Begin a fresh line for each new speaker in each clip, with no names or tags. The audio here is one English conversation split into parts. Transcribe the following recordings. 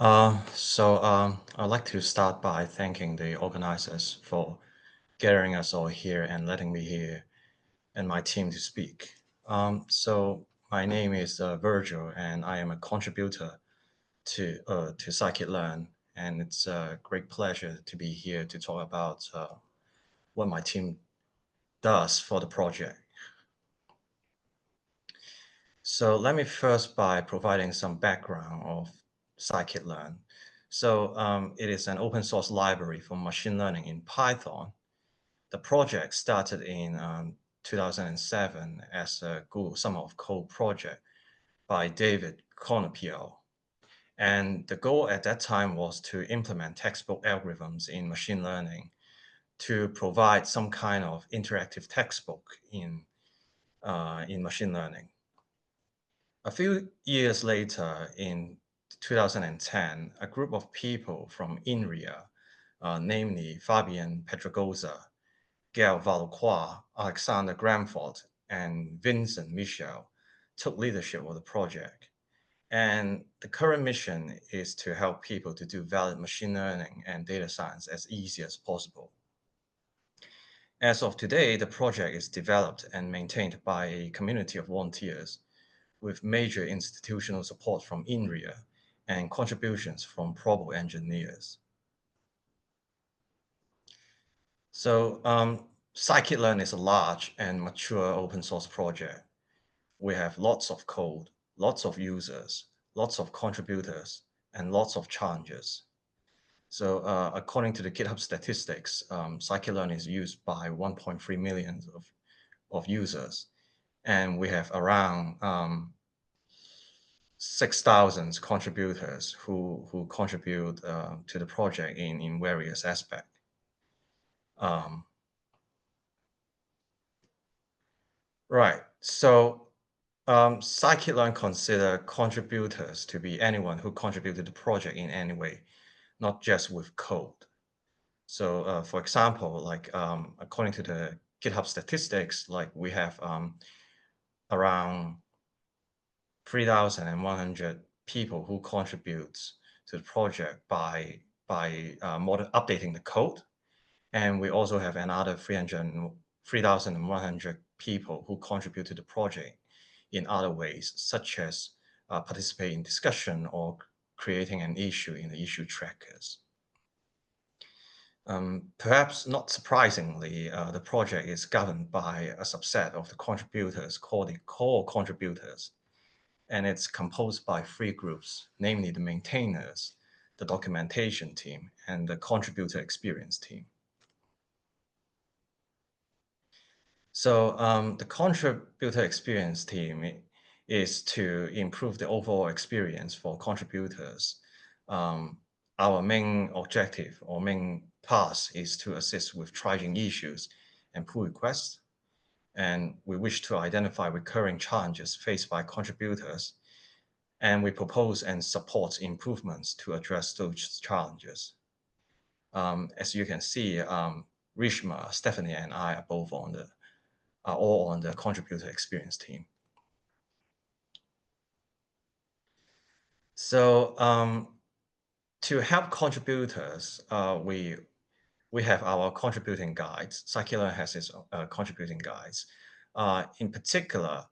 I'd like to start by thanking the organizers for gathering us all here and letting me here and my team to speak. My name is Virgil, and I am a contributor to scikit-learn, and it's a great pleasure to be here to talk about what my team does for the project. So let me first by providing some background of scikit-learn. It is an open source library for machine learning in Python. The project started in 2007 as a Google Summer of Code project by David Conopiel. And the goal at that time was to implement textbook algorithms in machine learning to provide some kind of interactive textbook in machine learning. A few years later, in 2010, a group of people from Inria, namely Fabian Pedregosa, Gail Valois, Alexander Gramford, and Vincent Michel, took leadership of the project. And the current mission is to help people to do valid machine learning and data science as easy as possible. As of today, the project is developed and maintained by a community of volunteers with major institutional support from INRIA and contributions from Probo engineers. Scikit-learn is a large and mature open source project. We have lots of code, lots of users, lots of contributors, and lots of challenges. According to the GitHub statistics, scikit-learn is used by 1.3 million of users, and we have around 6,000 contributors who contribute to the project in various aspects. Right. Scikit-learn consider contributors to be anyone who contributed to the project in any way, not just with code. For example, according to the GitHub statistics, like we have around 3,100 people who contribute to the project by updating the code. And we also have another 3,100 people who contribute to the project in other ways, such as participate in discussion or creating an issue in the issue trackers. Perhaps not surprisingly, the project is governed by a subset of the contributors called the core contributors, and it's composed by three groups, namely the maintainers, the documentation team, and the contributor experience team. The contributor experience team is to improve the overall experience for contributors. Our main objective or main task is to assist with triaging issues and pull requests. And we wish to identify recurring challenges faced by contributors. And we propose and support improvements to address those challenges. As you can see, Rishma, Stephanie, and I are all on the contributor experience team. To help contributors, we have our contributing guides. Scikit-learn has its contributing guides. In particular,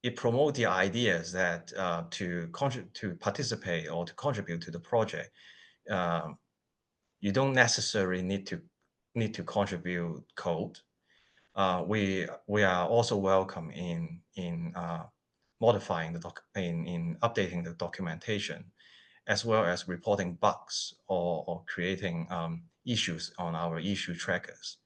it promotes the ideas that to participate or to contribute to the project, you don't necessarily need to contribute code. We are also welcome in modifying in updating the documentation, as well as reporting bugs or creating issues on our issue trackers.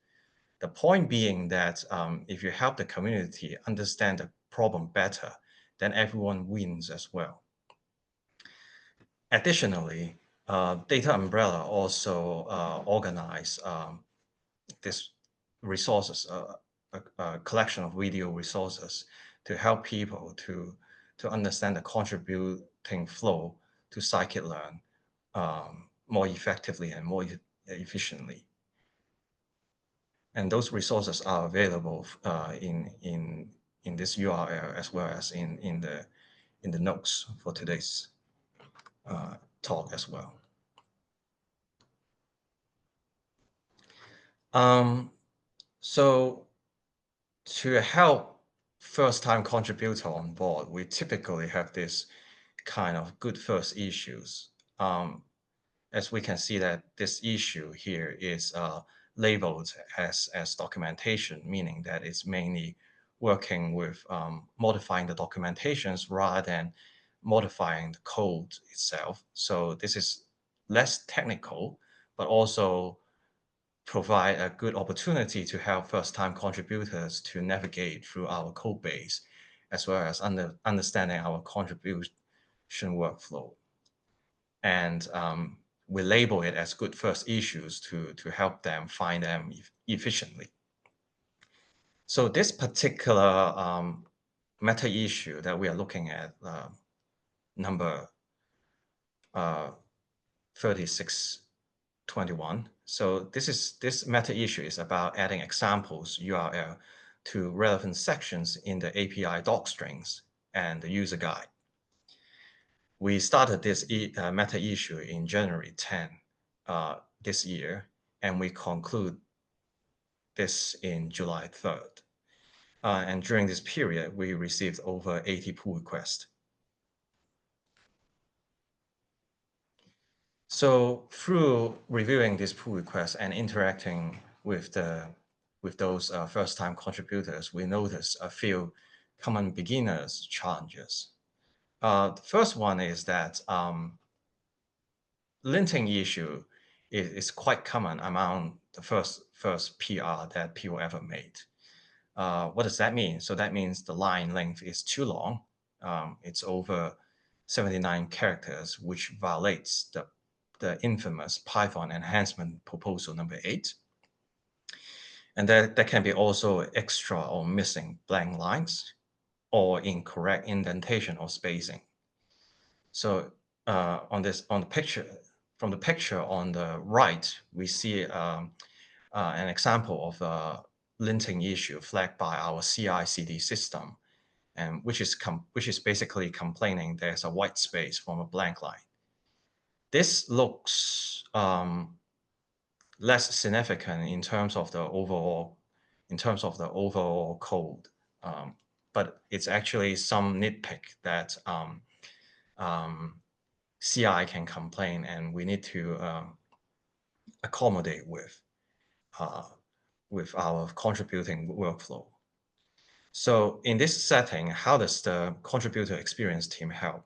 The point being that if you help the community understand the problem better, then everyone wins as well. Additionally, Data Umbrella also organize this resources, a collection of video resources to help people to understand the contributing flow to scikit-learn more effectively and more efficiently. And those resources are available in this URL as well as in the notes for today's. talk as well. Um, so to help first-time contributor on board, we typically have this kind of good first issues. Um, as we can see that this issue here is labeled as documentation, meaning that it's mainly working with modifying the documentations rather than modifying the code itself. So this is less technical, but also provide a good opportunity to help first-time contributors to navigate through our code base, as well as understanding our contribution workflow. And we label it as good first issues to help them find them efficiently. So this particular meta issue that we are looking at, number 3621. So this meta issue is about adding examples URL to relevant sections in the API doc strings and the user guide. We started this meta issue in January 10 this year, and we conclude this in July 3rd. And during this period, we received over 80 pull requests. So through reviewing these pull requests and interacting with those first-time contributors, we noticed a few common beginners challenges. The first one is that linting issue is quite common among the first PR that people ever made. What does that mean? So that means the line length is too long. It's over 79 characters, which violates the infamous Python enhancement proposal number 8. And there can be also extra or missing blank lines or incorrect indentation or spacing. So on the picture, from the picture on the right, we see an example of a linting issue flagged by our CI/CD system, and which is basically complaining there's a white space from a blank line. This looks less significant in terms of the overall code, but it's actually some nitpick that CI can complain, and we need to accommodate with our contributing workflow. So in this setting, how does the contributor experience team help?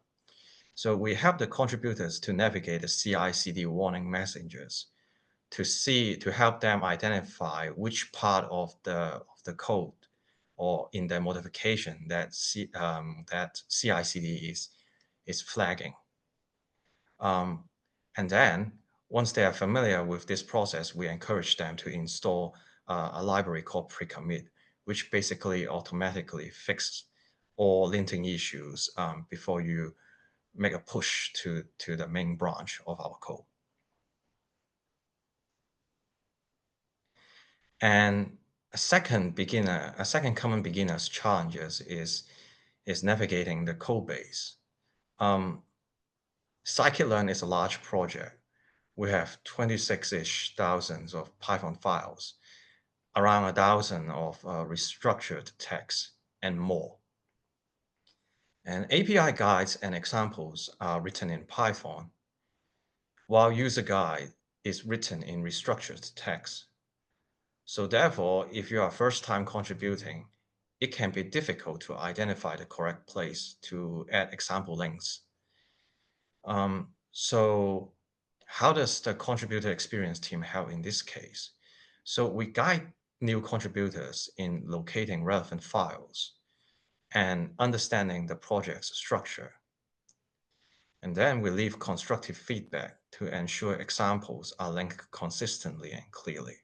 So we help the contributors to navigate the CI/CD warning messages to help them identify which part of the code or in their modification that CI/CD is flagging. And then once they are familiar with this process, we encourage them to install a library called pre-commit, which basically automatically fixes all linting issues before you make a push to the main branch of our code. And a second common beginner's challenges is navigating the code base. Scikit-learn is a large project. We have 26-ish thousands of Python files, around 1,000 of restructured text, and more. And API guides and examples are written in Python, while user guide is written in restructured text. So therefore, if you are first time contributing, it can be difficult to identify the correct place to add example links. So how does the contributor experience team help in this case? So we guide new contributors in locating relevant files and understanding the project's structure. And then we leave constructive feedback to ensure examples are linked consistently and clearly.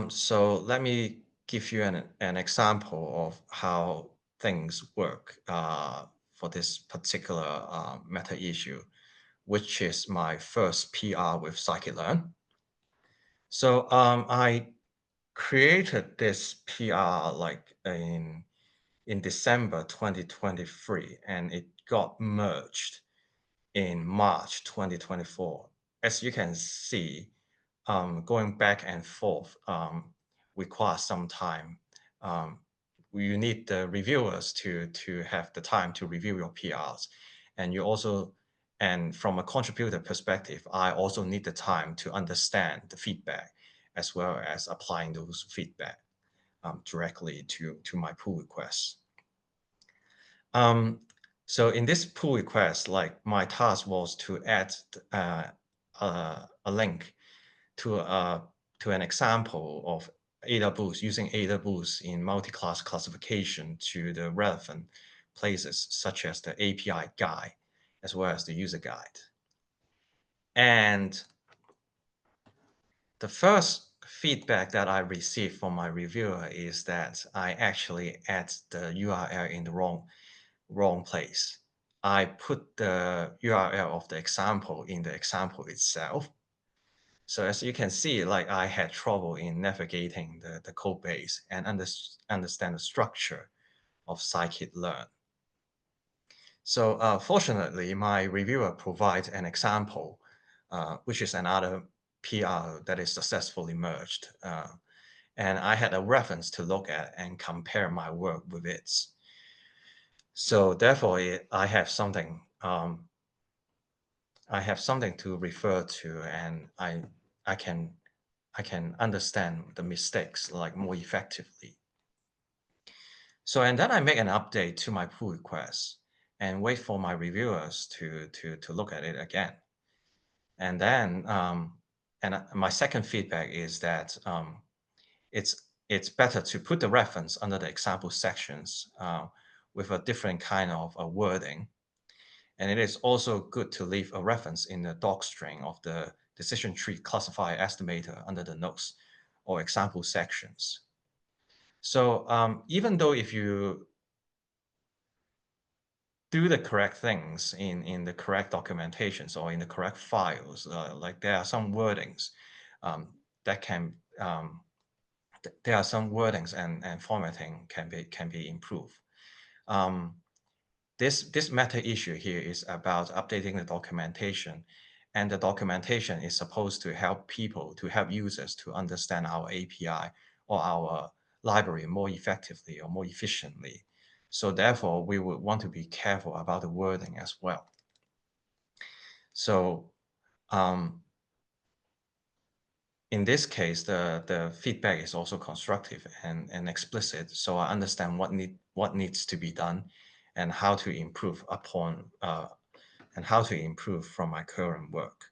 So let me give you an example of how things work for this particular meta issue, which is my first PR with scikit-learn. So I created this PR like in in December 2023, and it got merged in March 2024. As you can see, going back and forth requires some time. Um, you need the reviewers to have the time to review your PRs, and you also, and from a contributor perspective, I also need the time to understand the feedback as well as applying those feedback directly to my pull requests. Um, so in this pull request, like my task was to add a link to to an example of ADA boost, using ADA boost in multi-class classification to the relevant places such as the API guide as well as the user guide. And the first feedback that I received from my reviewer is that I actually add the URL in the wrong place. I put the URL of the example in the example itself. So as you can see, like I had trouble in navigating the code base and understand the structure of scikit-learn. So fortunately, my reviewer provides an example, which is another PR that is successfully merged. And I had a reference to look at and compare my work with its. So therefore, I have something to refer to, and I can understand the mistakes like more effectively. So and then I make an update to my pull request and wait for my reviewers to look at it again. And then my second feedback is that it's better to put the reference under the example sections with a different kind of wording. And it is also good to leave a reference in the docstring of the decision tree classifier estimator under the notes or example sections. So even though if you do the correct things in the correct documentations or in the correct files, like there are some wordings that can there are some wordings and formatting can be improved. This meta issue here is about updating the documentation, and the documentation is supposed to help people, to help users to understand our API or our library more effectively or more efficiently. So therefore, we would want to be careful about the wording as well. So in this case, the feedback is also constructive and explicit, so I understand what needs to be done and how to improve upon and how to improve from my current work.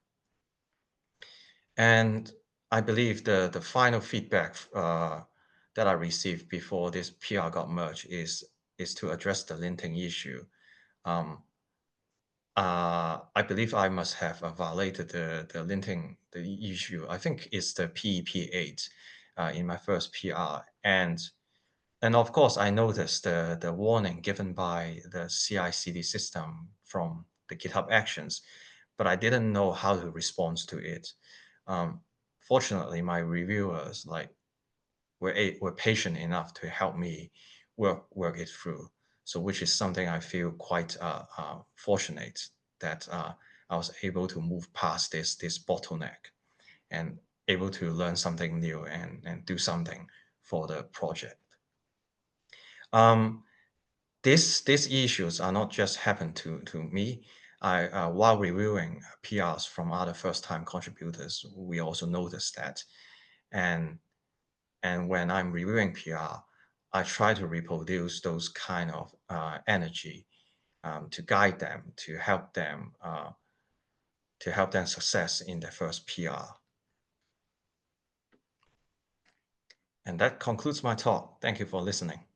And I believe the final feedback that I received before this PR got merged is to address the linting issue. I believe I must have violated the linting the issue. I think it's the PEP8 in my first PR, and of course I noticed the warning given by the CI/CD system from the GitHub Actions, but I didn't know how to respond to it. Fortunately, my reviewers were patient enough to help me work it through. So which is something I feel quite fortunate that I was able to move past this bottleneck and able to learn something new and do something for the project. These issues are not just happened to me. While reviewing PRs from other first-time contributors, we also noticed that. And when I'm reviewing PR, I try to reproduce those kind of energy to guide them, to help them success in their first PR. And that concludes my talk. Thank you for listening.